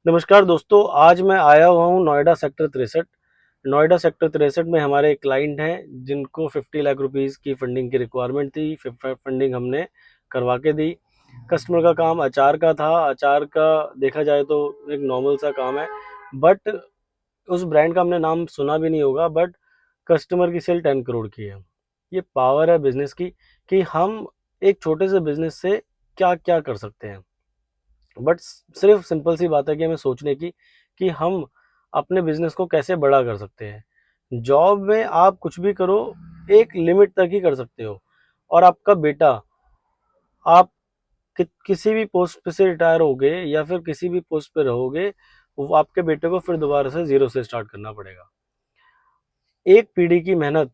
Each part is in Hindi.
नमस्कार दोस्तों, आज मैं आया हुआ हूँ नोएडा सेक्टर 63। नोएडा सेक्टर 63 में हमारे एक क्लाइंट हैं जिनको 50 लाख रुपीस की फंडिंग की रिक्वायरमेंट थी। फंडिंग हमने करवा के दी। कस्टमर का काम अचार का था। अचार का देखा जाए तो एक नॉर्मल सा काम है, बट उस ब्रांड का हमने नाम सुना भी नहीं होगा, बट कस्टमर की सेल 10 करोड़ की है। ये पावर है बिजनेस की कि हम एक छोटे से बिजनेस से क्या क्या कर सकते हैं। बट सिर्फ सिंपल सी बात है कि हमें सोचने की कि हम अपने बिजनेस को कैसे बड़ा कर सकते हैं। जॉब में आप कुछ भी करो, एक लिमिट तक ही कर सकते हो। और आपका बेटा, आप किसी भी पोस्ट पे से रिटायर हो गए या फिर किसी भी पोस्ट पे रहोगे, वो आपके बेटे को फिर दोबारा से जीरो से स्टार्ट करना पड़ेगा। एक पीढ़ी की मेहनत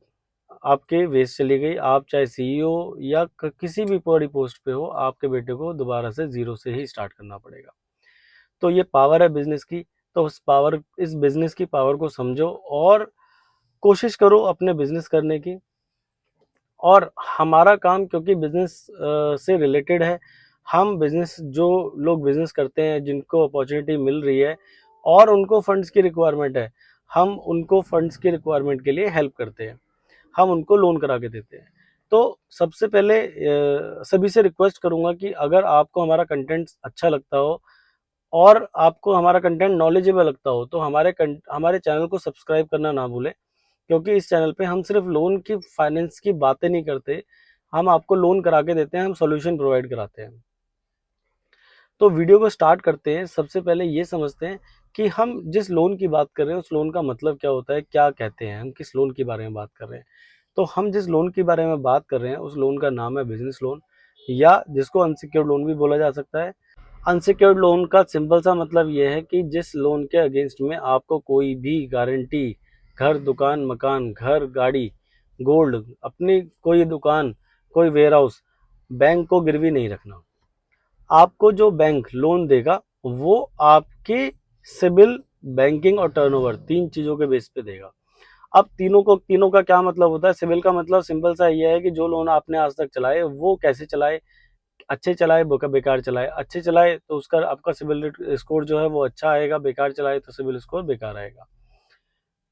आपके वेस्ट चली गई। आप चाहे सीईओ या किसी भी बड़ी पोस्ट पे हो, आपके बेटे को दोबारा से जीरो से ही स्टार्ट करना पड़ेगा। तो ये पावर है बिजनेस की। तो इस बिजनेस की पावर को समझो और कोशिश करो अपने बिजनेस करने की। और हमारा काम क्योंकि बिजनेस से रिलेटेड है, हम बिजनेस जो लोग बिजनेस करते हैं, जिनको अपॉर्चुनिटी मिल रही है और उनको फंड्स की रिक्वायरमेंट है, हम उनको फंड्स की रिक्वायरमेंट के लिए हेल्प करते हैं। हम उनको लोन करा के देते हैं। तो सबसे पहले सभी से रिक्वेस्ट करूंगा कि अगर आपको हमारा कंटेंट अच्छा लगता हो और आपको हमारा कंटेंट नॉलेजेबल लगता हो, तो हमारे चैनल को सब्सक्राइब करना ना भूलें। क्योंकि इस चैनल पे हम सिर्फ लोन की फाइनेंस की बातें नहीं करते, हम आपको लोन करा के देते हैं, हम सॉल्यूशन प्रोवाइड कराते हैं। तो वीडियो को स्टार्ट करते हैं। सबसे पहले ये समझते हैं कि हम जिस लोन की बात कर रहे हैं उस लोन का मतलब क्या होता है, क्या कहते हैं, हम किस लोन के बारे में बात कर रहे हैं। तो हम जिस लोन के बारे में बात कर रहे हैं उस लोन का नाम है बिजनेस लोन, या जिसको अनसिक्योर्ड लोन भी बोला जा सकता है। अनसिक्योर्ड लोन का सिंपल सा मतलब यह है कि जिस लोन के अगेंस्ट में आपको कोई भी गारंटी, घर दुकान मकान, घर गाड़ी, गोल्ड, अपनी कोई दुकान, कोई वेयर हाउस, बैंक को गिरवी नहीं रखना। आपको जो बैंक लोन देगा वो आपके सिबिल, बैंकिंग और टर्नओवर, तीन चीजों के बेस पे देगा। अब तीनों का क्या मतलब होता है? सिबिल का मतलब सिंपल सा ये है कि जो लोन आपने आज तक चलाए वो कैसे चलाए, अच्छे चलाए बेकार चलाए। अच्छे चलाए तो उसका आपका सिबिल स्कोर जो है वो अच्छा आएगा, बेकार चलाए तो सिबिल स्कोर बेकार आएगा।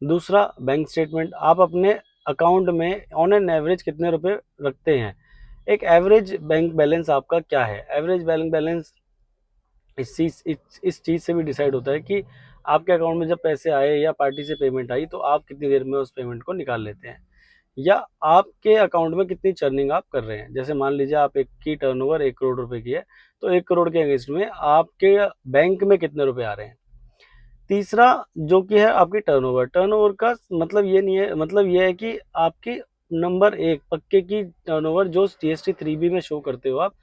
दूसरा, बैंक स्टेटमेंट। आप अपने अकाउंट में ऑन एन एवरेज कितने रुपए रखते हैं, एक एवरेज बैंक बैलेंस आपका क्या है। एवरेज बैंक बैलेंस इस चीज से भी डिसाइड होता है कि आपके अकाउंट में जब पैसे आए या पार्टी से पेमेंट आई तो आप कितनी देर में उस पेमेंट को निकाल लेते हैं, या आपके अकाउंट में कितनी चर्निंग आप कर रहे हैं। जैसे मान लीजिए आप एक की टर्नओवर 1 करोड़ रुपए की है, तो 1 करोड़ के अगेंस्ट में आपके बैंक में कितने रुपए आ रहे हैं। तीसरा, जो कि है आपकी टर्नओवर। टर्नओवर का मतलब ये नहीं है, मतलब ये है कि आपकी नंबर एक पक्के की टर्नओवर जो जीएसटी 3B में शो करते हो आप,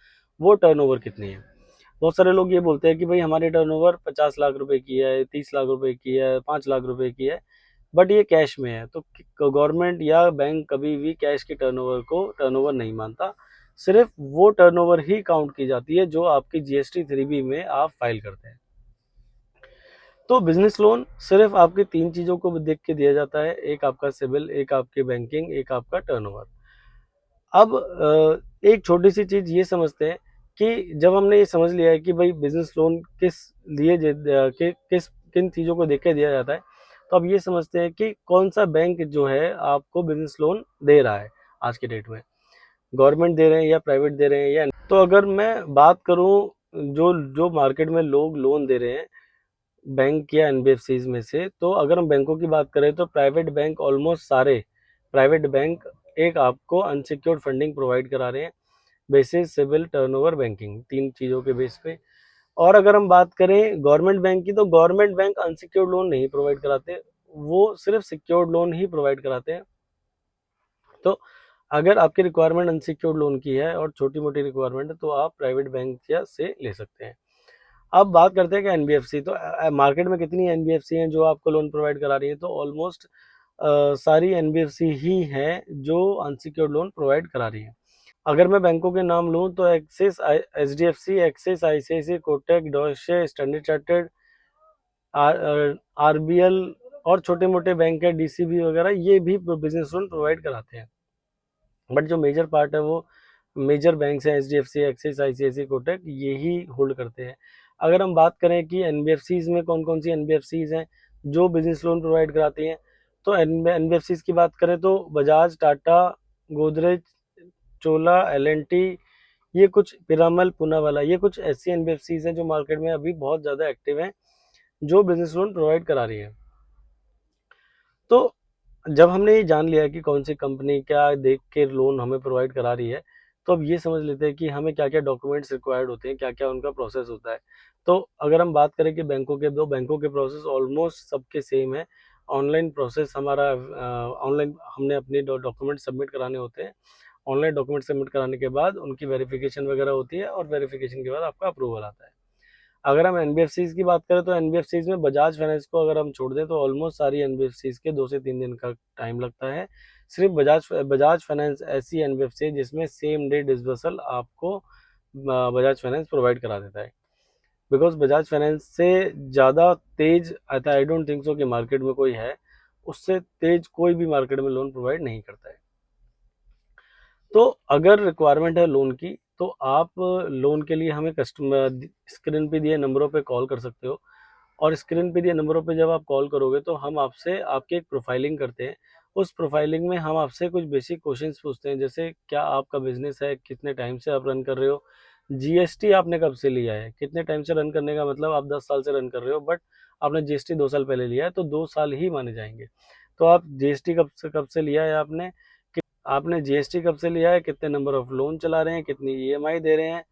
वो टर्नओवर कितनी है। बहुत सारे लोग ये बोलते हैं कि भाई हमारी टर्नओवर 50 लाख रुपए की है, 30 लाख रुपए की है, 5 लाख रुपए की है, बट ये कैश में है। तो गवर्नमेंट या बैंक कभी भी कैश की टर्नओवर को टर्नओवर नहीं मानता। सिर्फ वो टर्नओवर ही काउंट की जाती है जो आपकी जीएसटी 3B में आप फाइल करते हैं। तो बिजनेस लोन सिर्फ आपकी तीन चीजों को देख के दिया जाता है, एक आपका सिबिल, एक आपकी बैंकिंग, एक आपका टर्नओवर। अब एक छोटी सी चीज ये समझते हैं कि जब हमने ये समझ लिया है कि भाई बिजनेस लोन किस किन चीजों को देख के दिया जाता है, तो अब ये समझते हैं कि कौन सा बैंक जो है आपको बिजनेस लोन दे रहा है आज के डेट में। गवर्नमेंट दे रहे हैं या प्राइवेट दे रहे हैं या नहीं। तो अगर मैं बात करूं जो जो मार्केट में लोग लोन दे रहे हैं बैंक या एनबीएफसीज में से, तो अगर हम बैंकों की बात करें तो प्राइवेट बैंक, ऑलमोस्ट सारे प्राइवेट बैंक एक आपको अनसिक्योर्ड फंडिंग प्रोवाइड करा रहे हैं, बेसिस, सिविल, टर्नओवर, बैंकिंग, तीन चीज़ों के बेस पे। और अगर हम बात करें गवर्नमेंट बैंक की, तो गवर्नमेंट बैंक अनसिक्योर्ड लोन नहीं प्रोवाइड कराते, वो सिर्फ सिक्योर्ड लोन ही प्रोवाइड कराते हैं। तो अगर आपकी रिक्वायरमेंट अनसिक्योर्ड लोन की है और छोटी मोटी रिक्वायरमेंट है तो आप प्राइवेट बैंक या से ले सकते हैं। अब बात करते हैं कि एनबीएफसी, तो मार्केट में कितनी एनबीएफसी हैं जो आपको लोन प्रोवाइड करा रही है, तो ऑलमोस्ट सारी एनबीएफसी ही हैं जो अनसिक्योर्ड लोन प्रोवाइड करा रही हैं। अगर मैं बैंकों के नाम लूं तो Axis, HDFC, Axis, ICICI, Kotak, Deutsche, Standard Chartered, RBL और छोटे मोटे बैंक है डीसीबी वगैरह, ये भी बिजनेस लोन प्रोवाइड कराते हैं। बट जो मेजर पार्ट है वो मेजर बैंक्स हैं, एचडीएफसी, एक्सिस, आईसीआईसी, कोटक, ये ही होल्ड करते हैं। अगर हम बात करें कि एनबीएफसीज में कौन कौन सी एनबीएफसीज हैं जो बिजनेस लोन प्रोवाइड कराती हैं, तो एनबीएफसीज की बात करें तो बजाज, टाटा, गोदरेज, चोला, एल&टी, ये कुछ पिरामल, पूनावाला, ये कुछ ऐसी एनबीएफसीज हैं जो मार्केट में अभी बहुत ज़्यादा एक्टिव हैं, जो बिजनेस लोन प्रोवाइड करा रही है। तो जब हमने ये जान लिया कि कौन सी कंपनी क्या देख के लोन हमें प्रोवाइड करा रही है, तो अब ये समझ लेते हैं कि हमें क्या क्या डॉक्यूमेंट्स रिक्वायर्ड होते हैं, क्या क्या उनका प्रोसेस होता है। तो अगर हम बात करें कि बैंकों के, दो बैंकों के प्रोसेस ऑलमोस्ट सबके सेम है। ऑनलाइन प्रोसेस हमारा, ऑनलाइन हमने अपने डॉक्यूमेंट सबमिट कराने होते हैं। ऑनलाइन डॉक्यूमेंट सबमिट कराने के बाद उनकी वेरिफिकेशन वगैरह होती है, और वेरिफिकेशन के बाद आपका अप्रूवल आता है। अगर हम एनबीएफसीज की बात करें तो एनबीएफसीज में बजाज फाइनेंस को अगर हम छोड़ दें तो ऑलमोस्ट सारी एनबीएफसीज के 2 से 3 दिन का टाइम लगता है। सिर्फ बजाज फाइनेंस ऐसी एनबीएफसी है जिसमें सेम डे डिसबर्सल आपको बजाज फाइनेंस प्रोवाइड करा देता है। बिकॉज बजाज फाइनेंस से ज़्यादा तेज आता, आई डोंट थिंक सो कि मार्केट में कोई है, उससे तेज कोई भी मार्केट में लोन प्रोवाइड नहीं करता है। तो अगर रिक्वायरमेंट है लोन की, तो आप लोन के लिए हमें कस्टमर स्क्रीन पे दिए नंबरों पे कॉल कर सकते हो। और स्क्रीन पे दिए नंबरों पे जब आप कॉल करोगे तो हम आपसे आपकी एक प्रोफाइलिंग करते हैं। उस प्रोफाइलिंग में हम आपसे कुछ बेसिक क्वेश्चंस पूछते हैं, जैसे क्या आपका बिजनेस है, कितने टाइम से आप रन कर रहे हो, जीएसटी आपने कब से लिया है। कितने टाइम से रन करने का मतलब आप 10 साल से रन कर रहे हो, बट आपने जीएसटी 2 साल पहले लिया है तो 2 साल ही माने जाएंगे। तो आप जीएसटी कब से लिया है, आपने जीएसटी कब से लिया है, कितने नंबर ऑफ लोन चला रहे हैं, कितनी ईएमआई दे रहे हैं,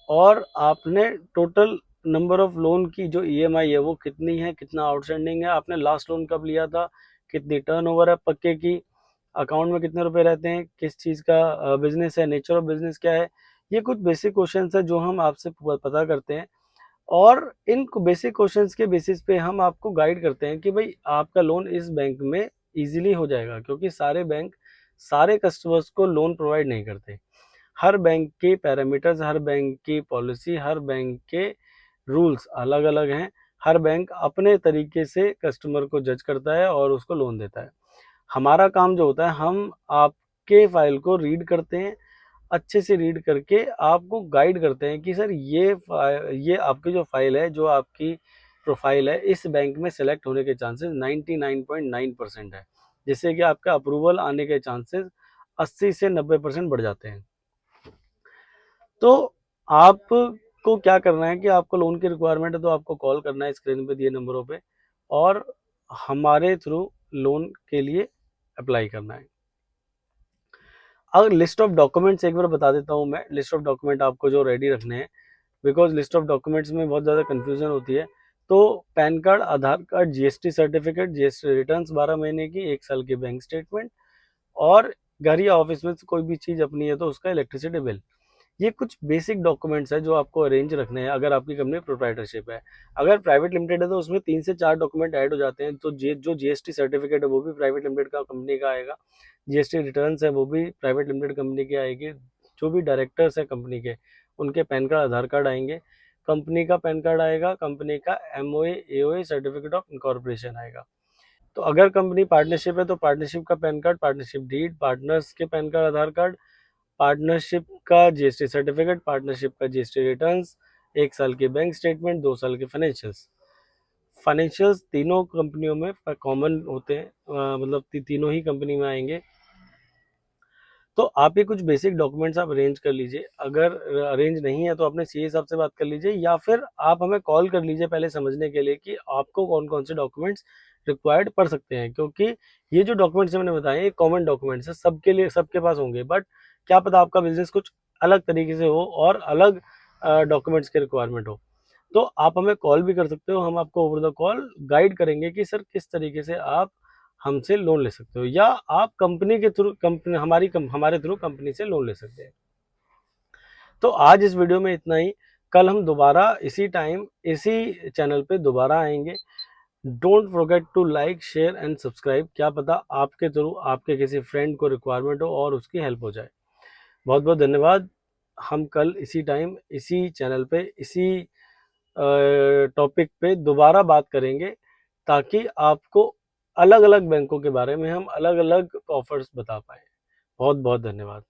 और आपने टोटल नंबर ऑफ लोन की जो ईएमआई है वो कितनी है, कितना आउटस्टैंडिंग है, आपने लास्ट लोन कब लिया था, कितनी टर्नओवर है पक्के की, अकाउंट में कितने रुपए रहते हैं, किस चीज़ का बिजनेस है, नेचर ऑफ बिजनेस क्या है। ये कुछ बेसिक क्वेश्चंस है जो हम आपसे पता करते हैं, और इन बेसिक क्वेश्चंस के बेसिस पे हम आपको गाइड करते हैं कि भाई आपका लोन इस बैंक में इजीली हो जाएगा, क्योंकि सारे बैंक सारे कस्टमर्स को लोन प्रोवाइड नहीं करते। हर बैंक के पैरामीटर्स, हर बैंक की पॉलिसी, हर बैंक के रूल्स अलग अलग हैं। हर बैंक अपने तरीके से कस्टमर को जज करता है और उसको लोन देता है। हमारा काम जो होता है, हम आपके फाइल को रीड करते हैं, अच्छे से रीड करके आपको गाइड करते हैं कि सर ये आपकी जो फाइल है, जो आपकी प्रोफाइल है, इस बैंक में सेलेक्ट होने के चांसेस 99.9% है, जिससे कि आपका अप्रूवल आने के चांसेस 80 से 90% बढ़ जाते हैं। तो आपको क्या करना है कि आपको लोन की रिक्वायरमेंट है तो आपको कॉल करना है स्क्रीन पे दिए नंबरों पे, और हमारे थ्रू लोन के लिए अप्लाई करना है। अगर लिस्ट ऑफ डॉक्यूमेंट्स एक बार बता देता हूँ मैं, लिस्ट ऑफ डॉक्यूमेंट आपको जो रेडी रखने हैं, बिकॉज लिस्ट ऑफ डॉक्यूमेंट्स में बहुत ज़्यादा कन्फ्यूजन होती है। तो PAN card, Aadhaar card, GST certificate, GST returns 12 महीने की, 1 साल की बैंक स्टेटमेंट, और घर या ऑफिस में से कोई भी चीज़ अपनी है तो उसका इलेक्ट्रिसिटी बिल। ये कुछ बेसिक डॉक्यूमेंट्स है जो आपको अरेंज रखने हैं अगर आपकी कंपनी प्रोप्राइटरशिप है। अगर प्राइवेट लिमिटेड है तो उसमें 3 से 4 डॉक्यूमेंट ऐड हो जाते हैं। तो जो जीएसटी सर्टिफिकेट है वो भी प्राइवेट लिमिटेड का कंपनी का आएगा, जीएसटी रिटर्न्स है वो भी प्राइवेट लिमिटेड कंपनी की आएगी, जो भी डायरेक्टर्स है कंपनी के उनके पैन कार्ड, आधार कार्ड आएंगे, कंपनी का पैन कार्ड आएगा, कंपनी का MOA AOA certificate of incorporation आएगा। तो अगर कंपनी पार्टनरशिप है तो पार्टनरशिप का PAN card, partnership deed, partners के PAN card, Aadhaar card, partnership का जीएसटी सर्टिफिकेट, पार्टनरशिप का जीएसटी रिटर्न्स, 1 साल की बैंक स्टेटमेंट, 2 साल के फाइनेंशियल्स। फाइनेंशियल्स तीनों कंपनियों में कॉमन होते हैं, मतलब तीनों ही कंपनी में आएंगे। तो आप ये कुछ बेसिक डॉक्यूमेंट्स आप अरेंज कर लीजिए। अगर अरेंज नहीं है तो अपने सीए साहब से बात कर लीजिए, या फिर आप हमें कॉल कर लीजिए पहले समझने के लिए कि आपको कौन कौन से डॉक्यूमेंट्स रिक्वायर्ड पड़ सकते हैं। क्योंकि ये जो डॉक्यूमेंट्स मैंने बताए ये कॉमन डॉक्यूमेंट्स है, सबके लिए सबके पास होंगे, बट क्या पता आपका बिजनेस कुछ अलग तरीके से हो और अलग डॉक्यूमेंट्स की रिक्वायरमेंट हो। तो आप हमें कॉल भी कर सकते हो, हम आपको ओवर द कॉल गाइड करेंगे कि सर किस तरीके से आप हमसे लोन ले सकते हो, या आप कंपनी के थ्रू, कंपनी हमारे थ्रू कंपनी से लोन ले सकते हैं। तो आज इस वीडियो में इतना ही। कल हम दोबारा इसी टाइम इसी चैनल पे दोबारा आएंगे। Don't forget to like, share and subscribe. क्या पता आपके थ्रू आपके किसी फ्रेंड को रिक्वायरमेंट हो और उसकी हेल्प हो जाए। बहुत बहुत धन्यवाद। हम कल इसी टाइम इसी चैनल पे इसी टॉपिक पे दोबारा बात करेंगे, ताकि आपको अलग अलग बैंकों के बारे में हम अलग अलग ऑफर्स बता पाए। बहुत बहुत धन्यवाद।